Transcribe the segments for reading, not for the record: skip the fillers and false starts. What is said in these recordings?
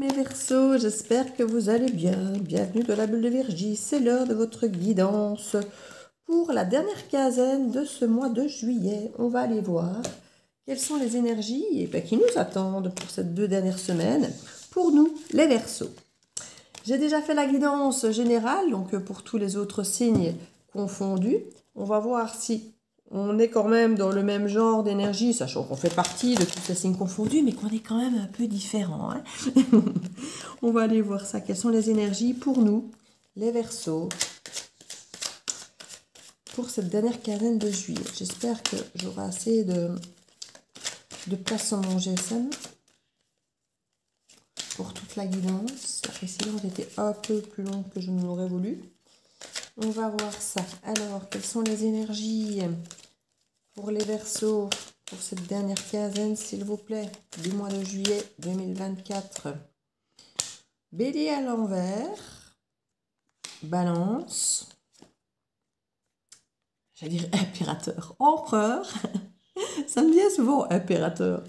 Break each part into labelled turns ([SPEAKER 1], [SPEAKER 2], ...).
[SPEAKER 1] mes Verseaux, j'espère que vous allez bien. Bienvenue dans la bulle de Virgie, c'est l'heure de votre guidance. Pour la dernière quinzaine de ce mois de juillet, on va aller voir quelles sont les énergies qui nous attendent pour ces 2 dernières semaines. Pour nous, les Verseaux. J'ai déjà fait la guidance générale, donc pour tous les autres signes confondus. On va voir si on est quand même dans le même genre d'énergie, sachant qu'on fait partie de tous ces signes confondus, mais qu'on est quand même un peu différents. Hein. On va aller voir ça. Quelles sont les énergies pour nous, les Verseaux, pour cette dernière quinzaine de juillet. J'espère que j'aurai assez de place sur mon GSM pour toute la guidance. Et sinon, j'étais un peu plus longue que je ne l'aurais voulu. On va voir ça. Alors, quelles sont les énergies pour les Verseaux pour cette dernière quinzaine, s'il vous plaît, du mois de juillet 2024. Bélier à l'envers, Balance, j'allais dire impérateur, empereur, ça me vient souvent impérateur,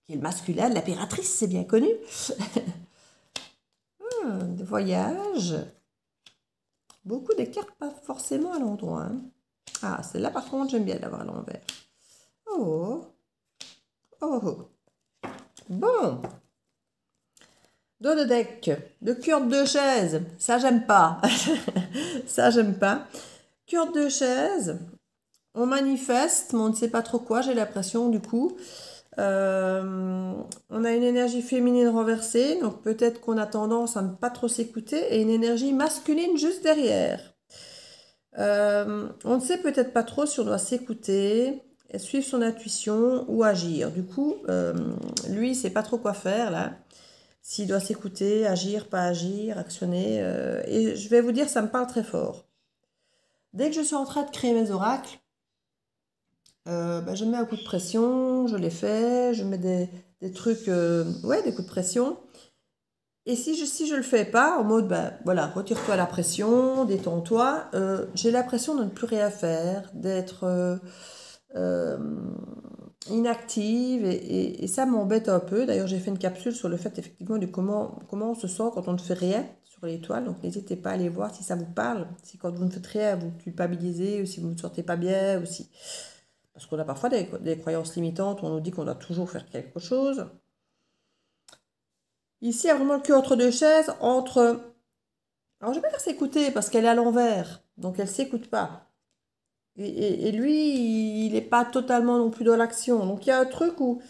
[SPEAKER 1] qui est le masculin de l'impératrice, c'est bien connu. Des voyages, beaucoup de cartes pas forcément à l'endroit. Hein. Ah, celle-là par contre, j'aime bien l'avoir à l'envers. Oh, oh, bon. Dos de deck, de curde de chaise, ça j'aime pas. Ça j'aime pas. Curde de chaise, on manifeste, mais on ne sait pas trop quoi, j'ai l'impression du coup. On a une énergie féminine renversée, donc peut-être qu'on a tendance à ne pas trop s'écouter, et une énergie masculine juste derrière. On ne sait peut-être pas trop si on doit s'écouter, suivre son intuition ou agir. Du coup, lui, il ne sait pas trop quoi faire là. S'il doit s'écouter, agir, pas agir, actionner. Et je vais vous dire, ça me parle très fort. Dès que je suis en train de créer mes oracles, je mets un coup de pression, je les fais, je mets des trucs, des coups de pression. Et si je le fais pas, en mode, voilà, retire-toi la pression, détends-toi, j'ai l'impression de ne plus rien faire, d'être inactive et ça m'embête un peu. D'ailleurs, j'ai fait une capsule sur le fait effectivement de comment on se sent quand on ne fait rien sur l'étoile. Donc, n'hésitez pas à aller voir si ça vous parle. Si quand vous ne faites rien, vous culpabilisez ou si vous ne vous sortez pas bien aussi. Parce qu'on a parfois des croyances limitantes où on nous dit qu'on doit toujours faire quelque chose. Ici, il y a vraiment le cul entre deux chaises, entre... Alors, je ne vais pas dire s'écouter parce qu'elle est à l'envers. Donc, elle ne s'écoute pas. Et lui, il n'est pas totalement non plus dans l'action. Donc, il y a un truc où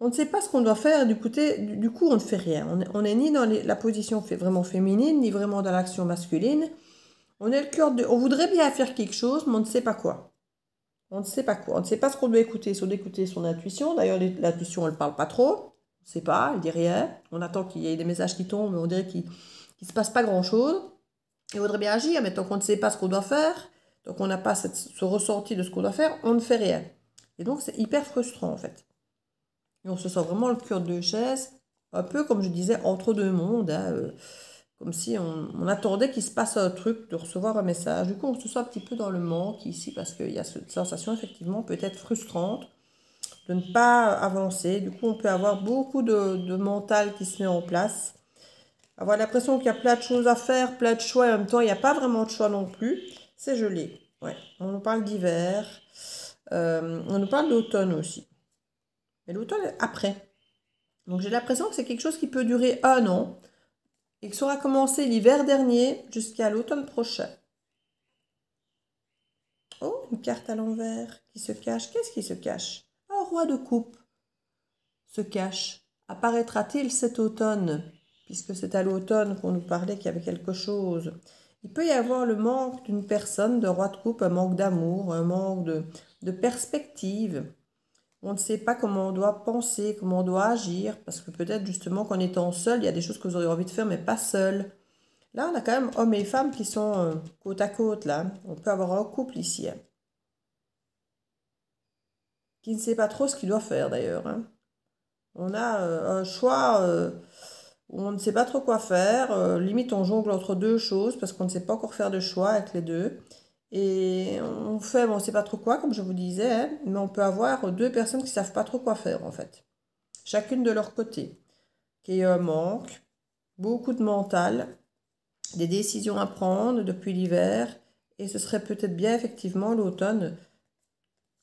[SPEAKER 1] on ne sait pas ce qu'on doit faire. Du coup, on ne fait rien. On est ni dans la position vraiment féminine, ni vraiment dans l'action masculine. On est le cœur de... On voudrait bien faire quelque chose, mais on ne sait pas quoi. On ne sait pas quoi. On ne sait pas ce qu'on doit écouter. Si on doit écouter son intuition. D'ailleurs, l'intuition, elle ne parle pas trop. On ne sait pas, elle ne dit rien. On attend qu'il y ait des messages qui tombent, mais on dirait qu'il ne se passe pas grand-chose. Et on voudrait bien agir, mais tant qu'on ne sait pas ce qu'on doit faire, donc on n'a pas ce ressenti de ce qu'on doit faire, on ne fait rien. Et donc c'est hyper frustrant en fait. Et on se sent vraiment le cœur de deux chaises, un peu comme je disais, entre deux mondes, hein, comme si on attendait qu'il se passe un truc, de recevoir un message. Du coup, on se sent un petit peu dans le manque ici, parce qu'il y a cette sensation effectivement peut-être frustrante de ne pas avancer. Du coup, on peut avoir beaucoup de mental qui se met en place. Avoir l'impression qu'il y a plein de choses à faire, plein de choix, et en même temps, il n'y a pas vraiment de choix non plus. C'est gelé. Ouais. On nous parle d'hiver. On nous parle d'automne aussi. Mais l'automne est après. Donc j'ai l'impression que c'est quelque chose qui peut durer 1 an et que ça aura commencé l'hiver dernier jusqu'à l'automne prochain. Oh, une carte à l'envers qui se cache. Qu'est-ce qui se cache? Un roi de coupe se cache. Apparaîtra-t-il cet automne? Puisque c'est à l'automne qu'on nous parlait qu'il y avait quelque chose. Il peut y avoir le manque d'une personne, de roi de coupe, un manque d'amour, un manque de perspective. On ne sait pas comment on doit penser, comment on doit agir, parce que peut-être justement qu'en étant seul, il y a des choses que vous aurez envie de faire, mais pas seul. Là, on a quand même hommes et femmes qui sont côte à côte, là. On peut avoir un couple ici, hein, qui ne sait pas trop ce qu'il doit faire, d'ailleurs. Hein. On a un choix où on ne sait pas trop quoi faire. Limite, on jongle entre deux choses, parce qu'on ne sait pas encore faire de choix avec les deux. Et on fait, bon, on ne sait pas trop quoi, comme je vous disais, hein, mais on peut avoir 2 personnes qui ne savent pas trop quoi faire, en fait. Chacune de leur côté. Qu'il y ait un manque, beaucoup de mental, des décisions à prendre depuis l'hiver, et ce serait peut-être bien effectivement l'automne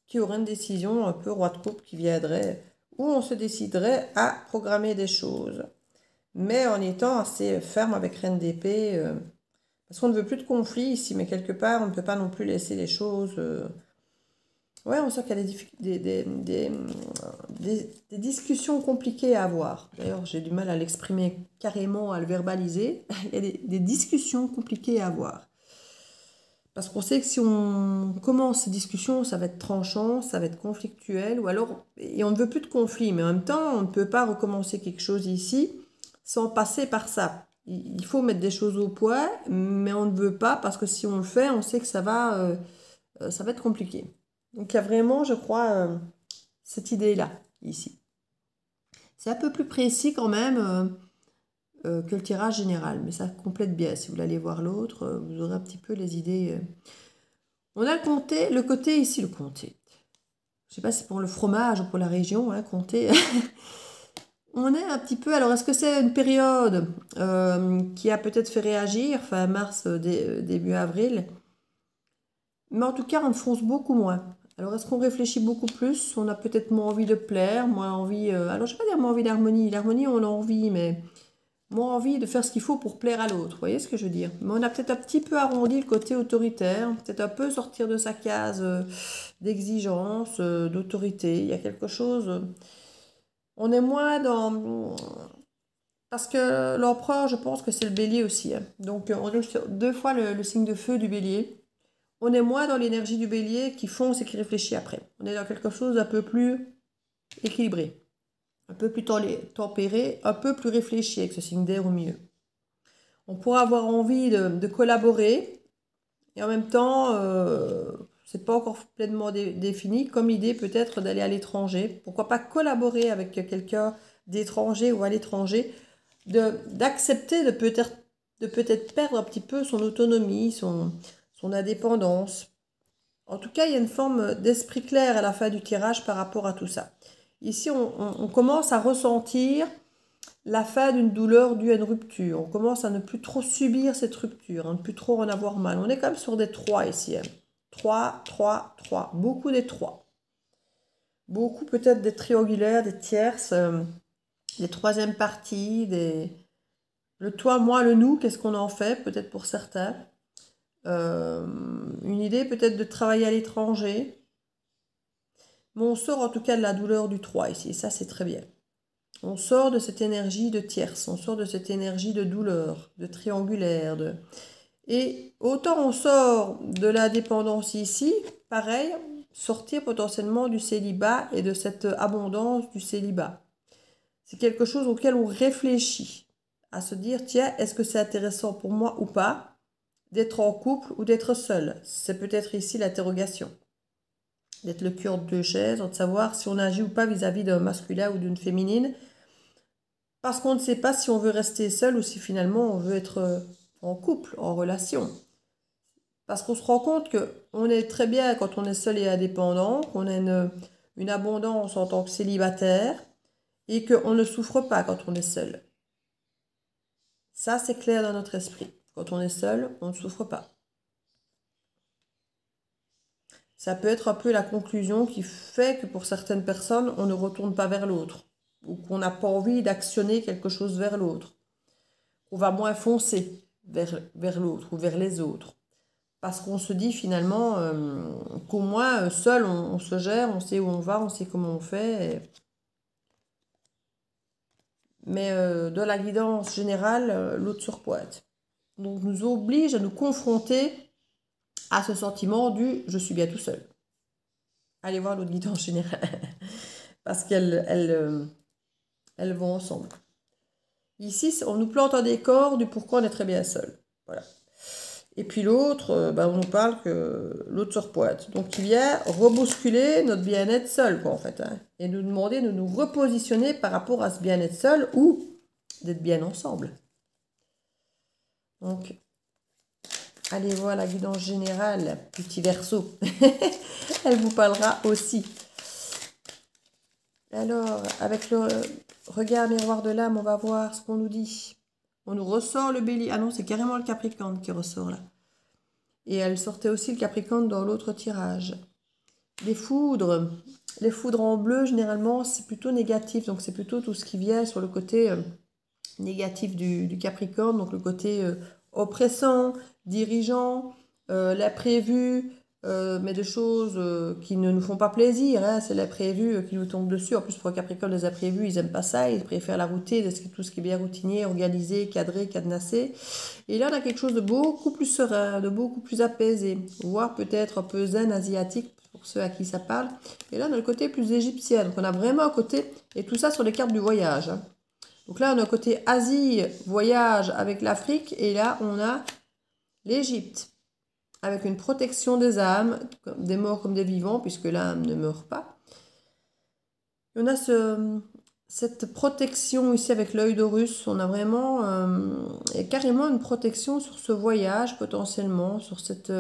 [SPEAKER 1] qui aurait une décision un peu roi de coupe qui viendrait, où on se déciderait à programmer des choses, mais en étant assez ferme avec Reine d'épée, parce qu'on ne veut plus de conflit ici, mais quelque part on ne peut pas non plus laisser les choses... Ouais, on sent qu'il y a des discussions compliquées à avoir. D'ailleurs, j'ai du mal à l'exprimer carrément, à le verbaliser. Il y a des discussions compliquées à avoir. Parce qu'on sait que si on commence ces discussions, ça va être tranchant, ça va être conflictuel, ou alors, et on ne veut plus de conflit, mais en même temps, on ne peut pas recommencer quelque chose ici sans passer par ça. Il faut mettre des choses au point, mais on ne veut pas parce que si on le fait, on sait que ça va être compliqué. Donc il y a vraiment, je crois, cette idée-là, ici. C'est un peu plus précis quand même que le tirage général, mais ça complète bien. Si vous allez voir l'autre, vous aurez un petit peu les idées. On a le côté ici, le comté. Je ne sais pas si c'est pour le fromage ou pour la région, hein, comté. On est un petit peu... Alors, est-ce que c'est une période qui a peut-être fait réagir, fin mars, début avril? Mais en tout cas, on fonce beaucoup moins. Alors, est-ce qu'on réfléchit beaucoup plus? On a peut-être moins envie de plaire, moins envie... alors, je ne vais pas dire moins envie d'harmonie. L'harmonie, on a envie, mais moins envie de faire ce qu'il faut pour plaire à l'autre. Vous voyez ce que je veux dire? Mais on a peut-être un petit peu arrondi le côté autoritaire, peut-être un peu sortir de sa case d'exigence, d'autorité. Il y a quelque chose... on est moins dans... Parce que l'empereur, je pense que c'est le bélier aussi, hein. Donc, on est sur deux fois le signe de feu du bélier. On est moins dans l'énergie du bélier qui fonce et qui réfléchit après. On est dans quelque chose d'un peu plus équilibré, un peu plus tempéré, un peu plus réfléchi avec ce signe d'air au milieu. On pourra avoir envie de collaborer et en même temps, c'est pas encore pleinement défini, comme l'idée peut-être d'aller à l'étranger. Pourquoi pas collaborer avec quelqu'un d'étranger ou à l'étranger, d'accepter de peut-être perdre un petit peu son autonomie, son indépendance. En tout cas, il y a une forme d'esprit clair à la fin du tirage par rapport à tout ça. Ici, on commence à ressentir la fin d'une douleur due à une rupture. On commence à ne plus trop subir cette rupture, à ne plus trop en avoir mal. On est quand même sur des 3 ici. 3, 3, 3. Beaucoup des 3. Beaucoup peut-être des triangulaires, des tierces, des troisièmes parties, le toi, moi, le nous, qu'est-ce qu'on en fait, peut-être pour certains. Une idée peut-être de travailler à l'étranger. Mais on sort en tout cas de la douleur du 3 ici, et ça c'est très bien. On sort de cette énergie de tierce, on sort de cette énergie de douleur, de triangulaire. Et autant on sort de la dépendance ici, pareil, sortir potentiellement du célibat et de cette abondance du célibat. C'est quelque chose auquel on réfléchit, à se dire, tiens, est-ce que c'est intéressant pour moi ou pas d'être en couple ou d'être seul? C'est peut-être ici l'interrogation. D'être le cœur de deux chaises, de savoir si on agit ou pas vis-à-vis d'un masculin ou d'une féminine. Parce qu'on ne sait pas si on veut rester seul ou si finalement on veut être en couple, en relation. Parce qu'on se rend compte qu'on est très bien quand on est seul et indépendant, qu'on a une abondance en tant que célibataire et qu'on ne souffre pas quand on est seul. Ça, c'est clair dans notre esprit. Quand on est seul, on ne souffre pas. Ça peut être un peu la conclusion qui fait que pour certaines personnes, on ne retourne pas vers l'autre ou qu'on n'a pas envie d'actionner quelque chose vers l'autre. On va moins foncer vers l'autre ou vers les autres. Parce qu'on se dit finalement qu'au moins, seul, on se gère, on sait où on va, on sait comment on fait. Mais de la guidance générale, l'autre surpointe. Donc nous oblige à nous confronter à ce sentiment du « je suis bien tout seul ». Allez voir l'autre guidance générale. Parce qu'elles vont ensemble. Ici, on nous plante un décor du pourquoi on est très bien seul. Voilà. Et puis l'autre, on nous parle que l'autre surpointe. Donc il vient rebousculer notre bien-être seul, quoi, en fait. Hein, et nous demander de nous repositionner par rapport à ce bien-être seul ou d'être bien ensemble. Donc, allez voir la guidance générale, petit Verseau. Elle vous parlera aussi. Alors, avec le regard miroir de l'âme, on va voir ce qu'on nous dit. On nous ressort le bélier. Ah non, c'est carrément le Capricorne qui ressort là. Et elle sortait aussi le Capricorne dans l'autre tirage. Les foudres. Les foudres en bleu, généralement, c'est plutôt négatif. Donc, c'est plutôt tout ce qui vient sur le côté négatif du Capricorne. Donc, le côté oppressant, dirigeant, l'imprévu, mais de choses qui ne nous font pas plaisir. Hein. C'est l'imprévu qui nous tombe dessus. En plus, pour le Capricorne, les imprévus, ils n'aiment pas ça. Ils préfèrent la routine, tout ce qui est bien routinier, organisé, cadré, cadenassé. Et là, on a quelque chose de beaucoup plus serein, de beaucoup plus apaisé, voire peut-être un peu zen asiatique pour ceux à qui ça parle. Et là, on a le côté plus égyptien. Donc, on a vraiment un côté, et tout ça sur les cartes du voyage. Hein. Donc là, on a un côté Asie, voyage avec l'Afrique, et là, on a l'Égypte, avec une protection des âmes, des morts comme des vivants, puisque l'âme ne meurt pas. Et on a cette protection ici avec l'œil d'Horus. On a vraiment carrément une protection sur ce voyage, potentiellement, sur cette...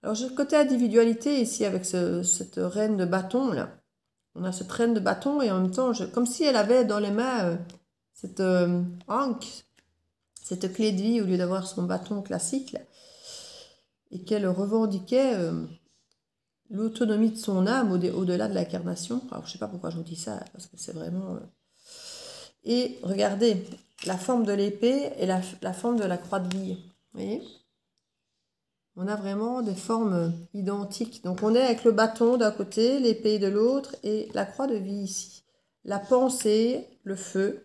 [SPEAKER 1] Alors, j'ai le côté individualité ici, avec cette reine de bâton, là. On a cette reine de bâton, et en même temps, comme si elle avait dans les mains cette anque, cette clé de vie, au lieu d'avoir son bâton classique, là. Et qu'elle revendiquait l'autonomie de son âme au-delà de l'incarnation. Alors, je ne sais pas pourquoi je vous dis ça, parce que c'est vraiment... Et regardez, la forme de l'épée et la forme de la croix de vie. Vous voyez? On a vraiment des formes identiques. Donc, on est avec le bâton d'un côté, l'épée de l'autre, et la croix de vie ici. La pensée, le feu.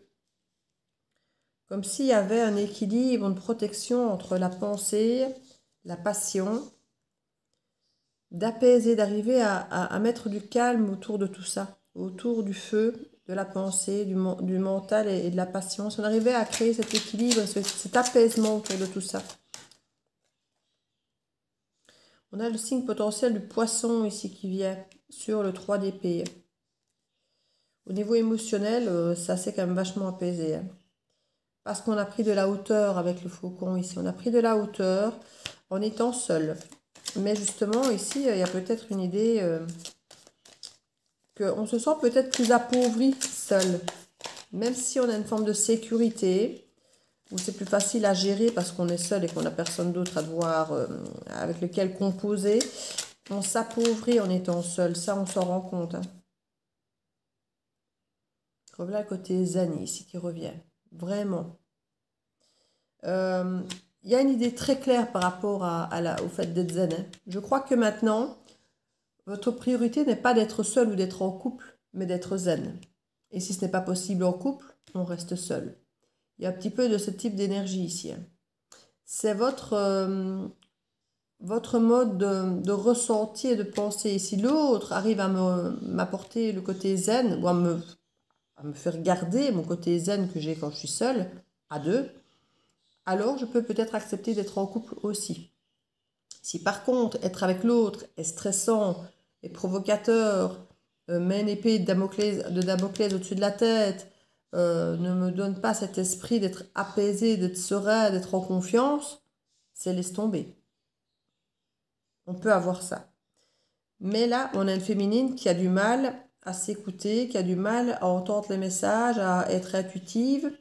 [SPEAKER 1] Comme s'il y avait un équilibre, une protection entre la pensée, la passion, d'apaiser, d'arriver à mettre du calme autour de tout ça, autour du feu, de la pensée, du mental et de la patience. On arrivait à créer cet équilibre, cet apaisement autour de tout ça. On a le signe potentiel du poisson ici qui vient sur le 3 d'épée. Au niveau émotionnel, ça s'est quand même vachement apaisé. Hein. Parce qu'on a pris de la hauteur avec le faucon ici. On a pris de la hauteur en étant seul. Mais justement, ici, il y a peut-être une idée qu'on se sent peut-être plus appauvri seul. Même si on a une forme de sécurité, où c'est plus facile à gérer parce qu'on est seul et qu'on n'a personne d'autre à devoir, avec lequel composer, on s'appauvrit en étant seul. Ça, on s'en rend compte. Hein. Revoilà le côté zen ici qui revient. Vraiment. Il y a une idée très claire par rapport au fait d'être zen. Hein. Je crois que maintenant, votre priorité n'est pas d'être seul ou d'être en couple, mais d'être zen. Et si ce n'est pas possible en couple, on reste seul. Il y a un petit peu de ce type d'énergie ici. Hein. C'est votre mode de ressenti et de pensée. Si l'autre arrive à m'apporter le côté zen, ou à me faire garder mon côté zen que j'ai quand je suis seule, à deux, alors je peux peut-être accepter d'être en couple aussi. Si par contre, être avec l'autre est stressant, est provocateur, met une épée de Damoclès au-dessus de la tête, ne me donne pas cet esprit d'être apaisé, d'être serein, d'être en confiance, c'est laisse tomber. On peut avoir ça. Mais là, on a une féminine qui a du mal à s'écouter, qui a du mal à entendre les messages, à être intuitive,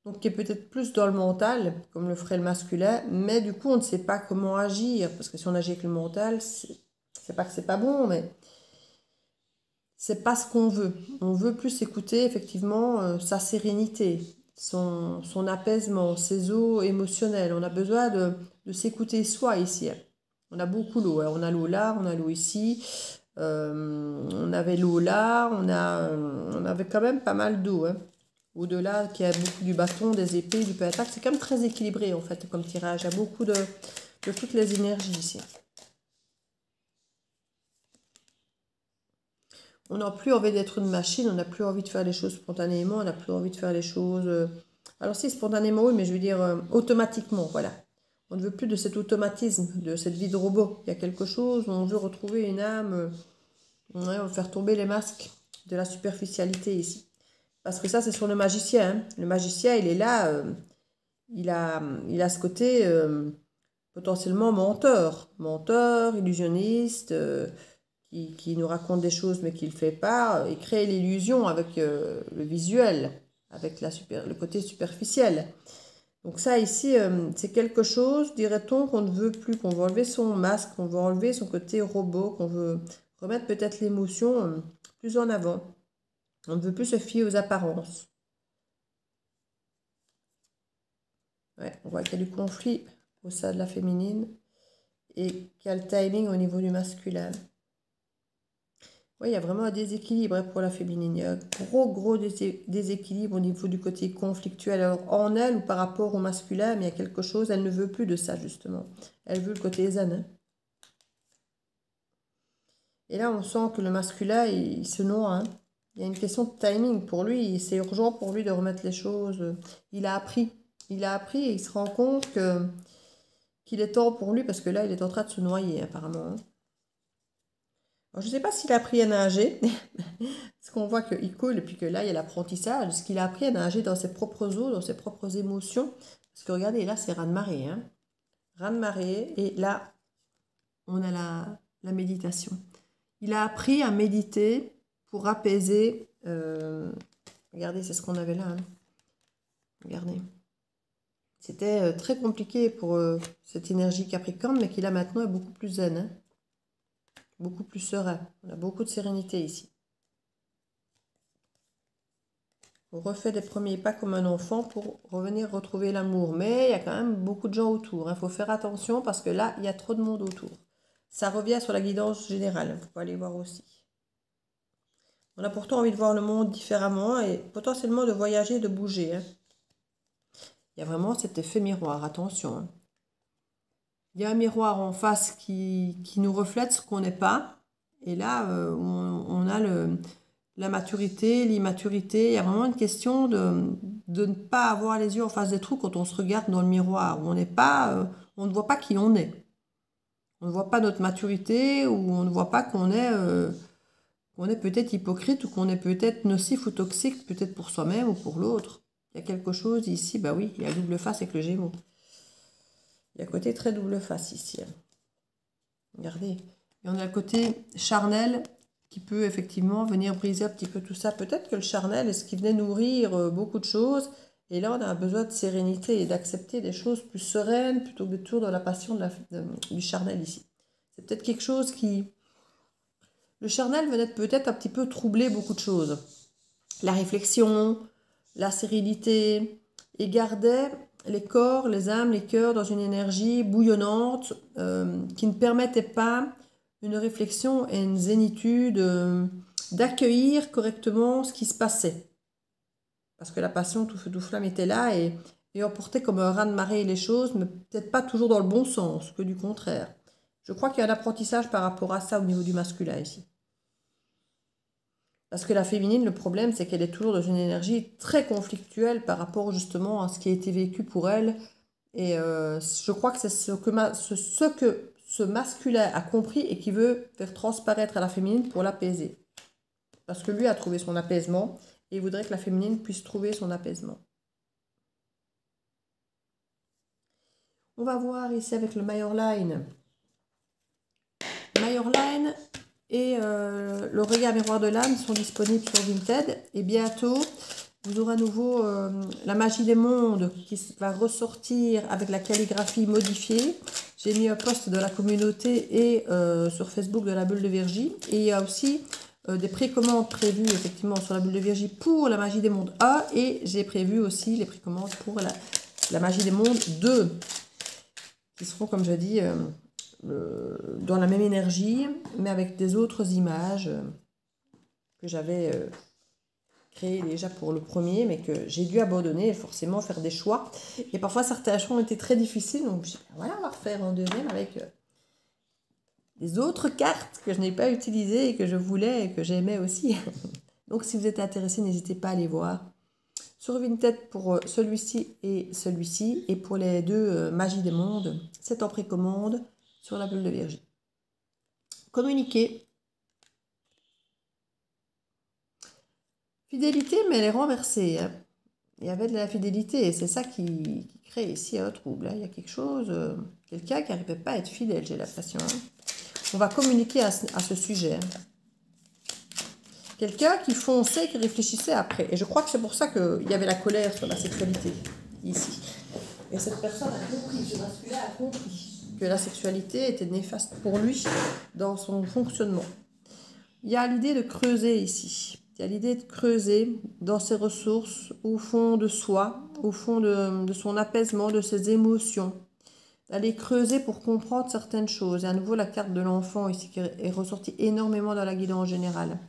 [SPEAKER 1] donc qui est peut-être plus dans le mental, comme le ferait le masculin, mais du coup, on ne sait pas comment agir, parce que si on agit avec le mental, c'est pas que c'est pas bon, mais c'est pas ce qu'on veut. On veut plus écouter, effectivement, sa sérénité, son apaisement, ses eaux émotionnelles. On a besoin de s'écouter soi ici. On a beaucoup l'eau, hein. On a l'eau là, on a l'eau ici. On avait l'eau là, on avait quand même pas mal d'eau. Hein. Au-delà, qu'il y a beaucoup du bâton, des épées, du pentacle. C'est quand même très équilibré, en fait, comme tirage. Il y a beaucoup de toutes les énergies ici. On n'a plus envie d'être une machine, on n'a plus envie de faire les choses spontanément, on n'a plus envie de faire les choses... Alors si, spontanément, oui, mais je veux dire automatiquement, voilà. On ne veut plus de cet automatisme, de cette vie de robot. Il y a quelque chose où on veut retrouver une âme, on veut faire tomber les masques de la superficialité ici. Parce que ça, c'est sur le magicien. Hein. Le magicien, il est là, il a ce côté potentiellement menteur. Menteur, illusionniste, qui nous raconte des choses mais qui ne le fait pas. Il crée l'illusion avec le visuel, avec le côté superficiel. Donc ça ici, c'est quelque chose, dirait-on, qu'on ne veut plus, qu'on veut enlever son masque, qu'on veut enlever son côté robot, qu'on veut remettre peut-être l'émotion plus en avant. On ne veut plus se fier aux apparences. Ouais, on voit qu'il y a du conflit au sein de la féminine et qu'il y a le timing au niveau du masculin. Oui, il y a vraiment un déséquilibre pour la féminine. Il y a un gros déséquilibre au niveau du côté conflictuel. Alors, en elle ou par rapport au masculin, mais il y a quelque chose, elle ne veut plus de ça, justement. Elle veut le côté zen. Hein. Et là, on sent que le masculin, il se noie. Hein. Il y a une question de timing pour lui. C'est urgent pour lui de remettre les choses. Il a appris. Il a appris et il se rend compte qu'il est temps pour lui parce que là, il est en train de se noyer, apparemment. Hein. Alors, je ne sais pas s'il a appris à nager, parce qu'on voit qu'il coule et puis que là, il y a l'apprentissage. Est-ce qu'il a appris à nager dans ses propres eaux, dans ses propres émotions? Parce que regardez, là, c'est raz-de-marée. Hein. Raz-de-marée. Et là, on a la méditation. Il a appris à méditer pour apaiser. Regardez, c'est ce qu'on avait là. Hein. Regardez. C'était très compliqué pour cette énergie Capricorne, mais qui là maintenant est beaucoup plus zen. Hein. Beaucoup plus serein. On a beaucoup de sérénité ici. On refait des premiers pas comme un enfant pour revenir retrouver l'amour. Mais il y a quand même beaucoup de gens autour. Il faut faire attention parce que là, il y a trop de monde autour. Ça revient sur la guidance générale. Il faut aller voir aussi. On a pourtant envie de voir le monde différemment et potentiellement de voyager, de bouger. Hein. Il y a vraiment cet effet miroir. Attention. Hein. Il y a un miroir en face qui nous reflète ce qu'on n'est pas. Et là, on a la maturité, l'immaturité. Il y a vraiment une question de ne pas avoir les yeux en face des trous quand on se regarde dans le miroir. Où on n'est pas, on ne voit pas qui on est. On ne voit pas notre maturité ou on ne voit pas qu'on est peut-être hypocrite ou qu'on est peut-être nocif ou toxique, peut-être pour soi-même ou pour l'autre. Il y a quelque chose ici, bah oui, il y a double face avec le Gémeaux. Il y a un côté très double face ici. Regardez. Et on a le côté charnel qui peut effectivement venir briser un petit peu tout ça. Peut-être que le charnel est ce qui venait nourrir beaucoup de choses. Et là, on a besoin de sérénité et d'accepter des choses plus sereines plutôt que de toujours dans la passion du charnel ici. C'est peut-être quelque chose qui... Le charnel venait peut-être un petit peu troubler beaucoup de choses. La réflexion, la sérénité, et gardait les corps, les âmes, les cœurs dans une énergie bouillonnante qui ne permettait pas une réflexion et une zénitude d'accueillir correctement ce qui se passait. Parce que la passion, tout feu, tout flamme était là et emportait comme un raz-de-marée les choses, mais peut-être pas toujours dans le bon sens, que du contraire. Je crois qu'il y a un apprentissage par rapport à ça au niveau du masculin ici. Parce que la féminine, le problème, c'est qu'elle est toujours dans une énergie très conflictuelle par rapport justement à ce qui a été vécu pour elle. Et je crois que c'est ce que ce masculin a compris et qui veut faire transparaître à la féminine pour l'apaiser. Parce que lui a trouvé son apaisement et il voudrait que la féminine puisse trouver son apaisement. On va voir ici avec le Majorline. Majorline et le regard miroir de l'âme sont disponibles sur Vinted. Et bientôt, vous aurez à nouveau la magie des mondes qui va ressortir avec la calligraphie modifiée. J'ai mis un post de la communauté et sur Facebook de la bulle de Virgie. Et il y a aussi des précommandes prévues effectivement sur la bulle de Virgie pour la magie des mondes 1. Et j'ai prévu aussi les précommandes pour la magie des mondes 2. Qui seront, comme je dis... dans la même énergie, mais avec des autres images que j'avais créées déjà pour le premier, mais que j'ai dû abandonner et forcément faire des choix. Et parfois, certains choix ont été très difficiles, donc je dis, voilà, on va refaire un deuxième avec des autres cartes que je n'ai pas utilisées et que je voulais et que j'aimais aussi. Donc, si vous êtes intéressé, n'hésitez pas à aller voir. Sur Vinted pour celui-ci, et pour les deux Magie des Mondes, c'est en précommande sur la bulle de Virgie. Communiquer. Fidélité, mais elle est renversée. Hein. Il y avait de la fidélité et c'est ça qui crée ici un trouble. Hein. Il y a quelque chose, quelqu'un qui n'arrivait pas à être fidèle, j'ai l'impression. Hein. On va communiquer à ce sujet. Hein. Quelqu'un qui fonçait, qui réfléchissait après. Et je crois que c'est pour ça qu'il y avait la colère sur la sexualité, ici. Et cette personne a compris, ce masculin a compris que la sexualité était néfaste pour lui dans son fonctionnement. Il y a l'idée de creuser ici. Il y a l'idée de creuser dans ses ressources, au fond de soi, au fond de son apaisement, de ses émotions. D'aller creuser pour comprendre certaines choses. Et à nouveau, la carte de l'enfant ici qui est ressortie énormément dans la guidance générale.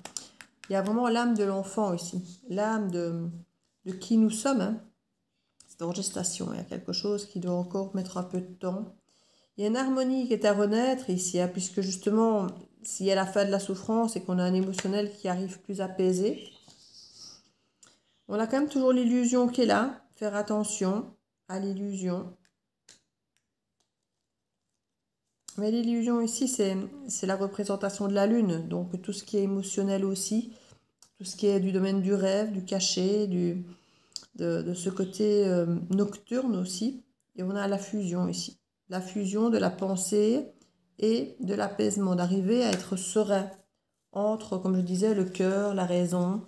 [SPEAKER 1] Il y a vraiment l'âme de l'enfant ici. L'âme de qui nous sommes. Hein. C'est en gestation. Il y a quelque chose qui doit encore mettre un peu de temps. Il y a une harmonie qui est à renaître ici, hein, puisque justement, s'il y a la fin de la souffrance et qu'on a un émotionnel qui arrive plus apaisé, on a quand même toujours l'illusion qui est là. Faire attention à l'illusion. Mais l'illusion ici, c'est la représentation de la lune, donc tout ce qui est émotionnel aussi, tout ce qui est du domaine du rêve, du caché, de ce côté nocturne aussi. Et on a la fusion ici. La fusion de la pensée et de l'apaisement, d'arriver à être serein entre, comme je disais, le cœur, la raison,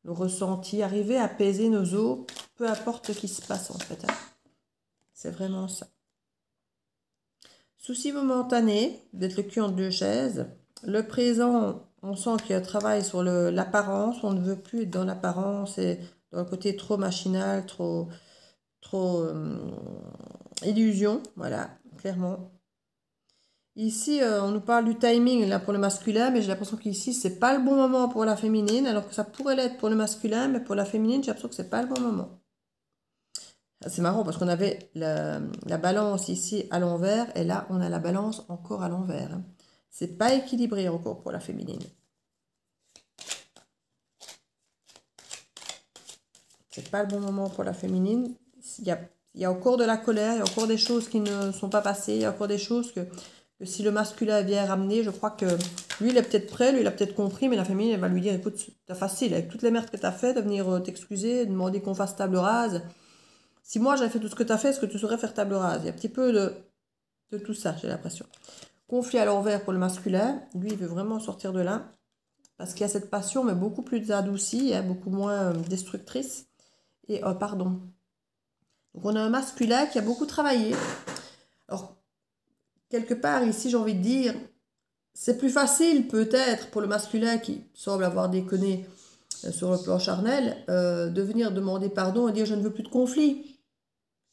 [SPEAKER 1] le ressenti, arriver à apaiser nos eaux, peu importe ce qui se passe en fait. Hein. C'est vraiment ça. Souci momentané, d'être le cul entre deux chaises. Le présent, on sent qu'il y a un travail sur l'apparence, on ne veut plus être dans l'apparence et dans le côté trop machinal, trop illusion, voilà, clairement. Ici, on nous parle du timing là pour le masculin, mais j'ai l'impression qu'ici, c'est pas le bon moment pour la féminine, alors que ça pourrait l'être pour le masculin, mais pour la féminine, j'ai l'impression que c'est pas le bon moment. C'est marrant parce qu'on avait la balance ici à l'envers, et là, on a la balance encore à l'envers. Hein. C'est pas équilibré encore pour la féminine. C'est pas le bon moment pour la féminine. Il y a encore de la colère, il y a encore des choses qui ne sont pas passées, il y a encore des choses que si le masculin vient ramener, je crois que lui, il est peut-être prêt, lui, il a peut-être compris, mais la féminine, elle va lui dire, écoute, c'est facile, avec toutes les merdes que tu as fait, de venir t'excuser, demander qu'on fasse table rase. Si moi, j'avais fait tout ce que tu as fait, est-ce que tu saurais faire table rase? Il y a un petit peu de tout ça, j'ai l'impression. Conflit à l'envers pour le masculin, lui, il veut vraiment sortir de là, parce qu'il y a cette passion, mais beaucoup plus adoucie, hein, beaucoup moins destructrice. Et, oh, pardon. Donc, on a un masculin qui a beaucoup travaillé. Alors, quelque part, ici, j'ai envie de dire, c'est plus facile, peut-être, pour le masculin qui semble avoir déconné sur le plan charnel, de venir demander pardon et dire « je ne veux plus de conflit ».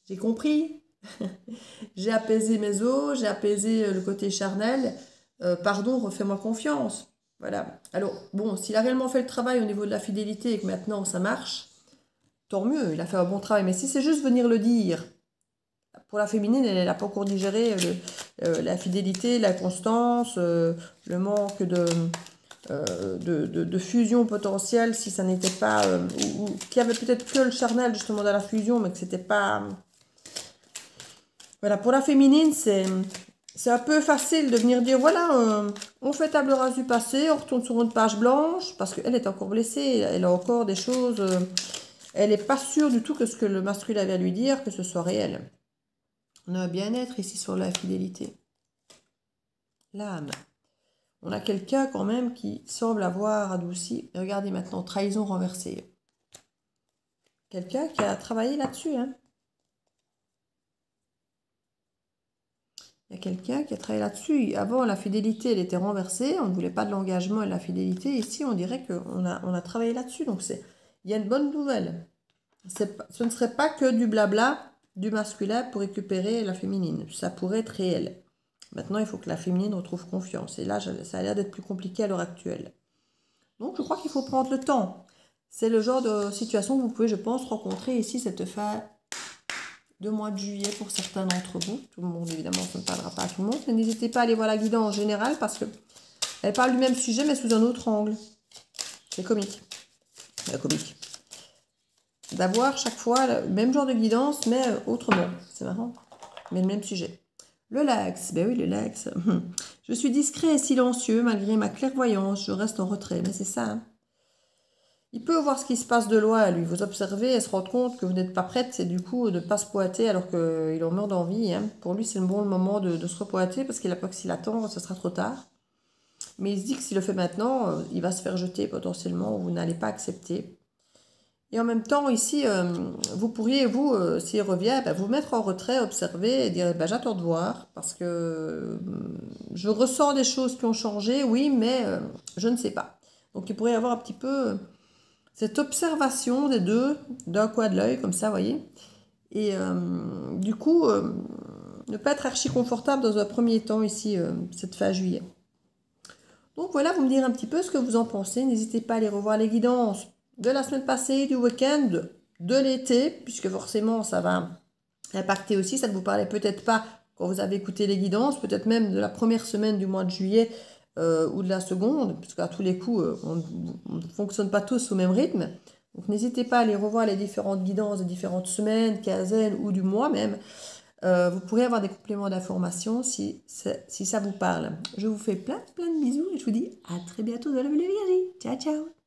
[SPEAKER 1] J'ai compris. J'ai apaisé mes eaux, j'ai apaisé le côté charnel. Pardon, refais-moi confiance. Voilà. Alors, bon, s'il a réellement fait le travail au niveau de la fidélité et que maintenant ça marche, tant mieux, il a fait un bon travail. Mais si c'est juste venir le dire, pour la féminine, elle n'a pas encore digéré la fidélité, la constance, le manque de fusion potentielle, si ça n'était pas... ou qu'il y avait peut-être que le charnel justement dans la fusion, mais que c'était pas... Voilà, pour la féminine, c'est un peu facile de venir dire, voilà, on fait table rase du passé, on retourne sur une page blanche, parce qu'elle est encore blessée, elle a encore des choses... elle n'est pas sûre du tout que ce que le masculin vient lui dire, que ce soit réel. On a un bien-être ici sur la fidélité. L'âme. On a quelqu'un quand même qui semble avoir adouci. Regardez maintenant, trahison renversée. Quelqu'un qui a travaillé là-dessus. Hein. Il y a quelqu'un qui a travaillé là-dessus. Avant, la fidélité, elle était renversée. On ne voulait pas de l'engagement et de la fidélité. Ici, on dirait qu'on a travaillé là-dessus. Donc, il y a une bonne nouvelle. Ce ne serait pas que du blabla du masculin pour récupérer la féminine. Ça pourrait être réel. Maintenant, il faut que la féminine retrouve confiance. Et là, ça a l'air d'être plus compliqué à l'heure actuelle. Donc, je crois qu'il faut prendre le temps. C'est le genre de situation que vous pouvez, je pense, rencontrer ici cette fin de mois de juillet pour certains d'entre vous. Tout le monde, évidemment, ça ne parlera pas à tout le monde. Mais n'hésitez pas à aller voir la guidance en général parce qu'elle parle du même sujet, mais sous un autre angle. C'est comique. Comique. D'avoir chaque fois le même genre de guidance, mais autrement. C'est marrant. Mais le même sujet. Le Lynx, ben oui, le Lynx. Je suis discret et silencieux, malgré ma clairvoyance, je reste en retrait. Mais c'est ça. Hein. Il peut voir ce qui se passe de loin, lui. Vous observez et se rendre compte que vous n'êtes pas prête, et du coup, de ne pas se pointer alors qu'il en meurt d'envie. Hein. Pour lui, c'est le bon moment de se repointer, parce qu'il a peur que s'il attend, ce sera trop tard. Mais il se dit que s'il le fait maintenant, il va se faire jeter potentiellement, ou vous n'allez pas accepter. Et en même temps, ici, vous pourriez, vous, s'il revient, ben, vous mettre en retrait, observer et dire, ben, j'attends de voir, parce que je ressens des choses qui ont changé, oui, mais je ne sais pas. Donc il pourrait y avoir un petit peu cette observation des deux, d'un coin de l'œil, comme ça, vous voyez. Et du coup, ne pas être archi confortable dans un premier temps ici, cette fin juillet. Donc voilà, vous me direz un petit peu ce que vous en pensez. N'hésitez pas à aller revoir les guidances de la semaine passée, du week-end, de l'été, puisque forcément ça va impacter aussi. Ça ne vous parlait peut-être pas quand vous avez écouté les guidances, peut-être même de la première semaine du mois de juillet ou de la seconde, puisqu'à tous les coups, on ne fonctionne pas tous au même rythme. Donc n'hésitez pas à aller revoir les différentes guidances des différentes semaines, quinzaines ou du mois même. Vous pourrez avoir des compléments d'information si ça vous parle. Je vous fais plein de bisous et je vous dis à très bientôt dans la Vierge. Ciao, ciao!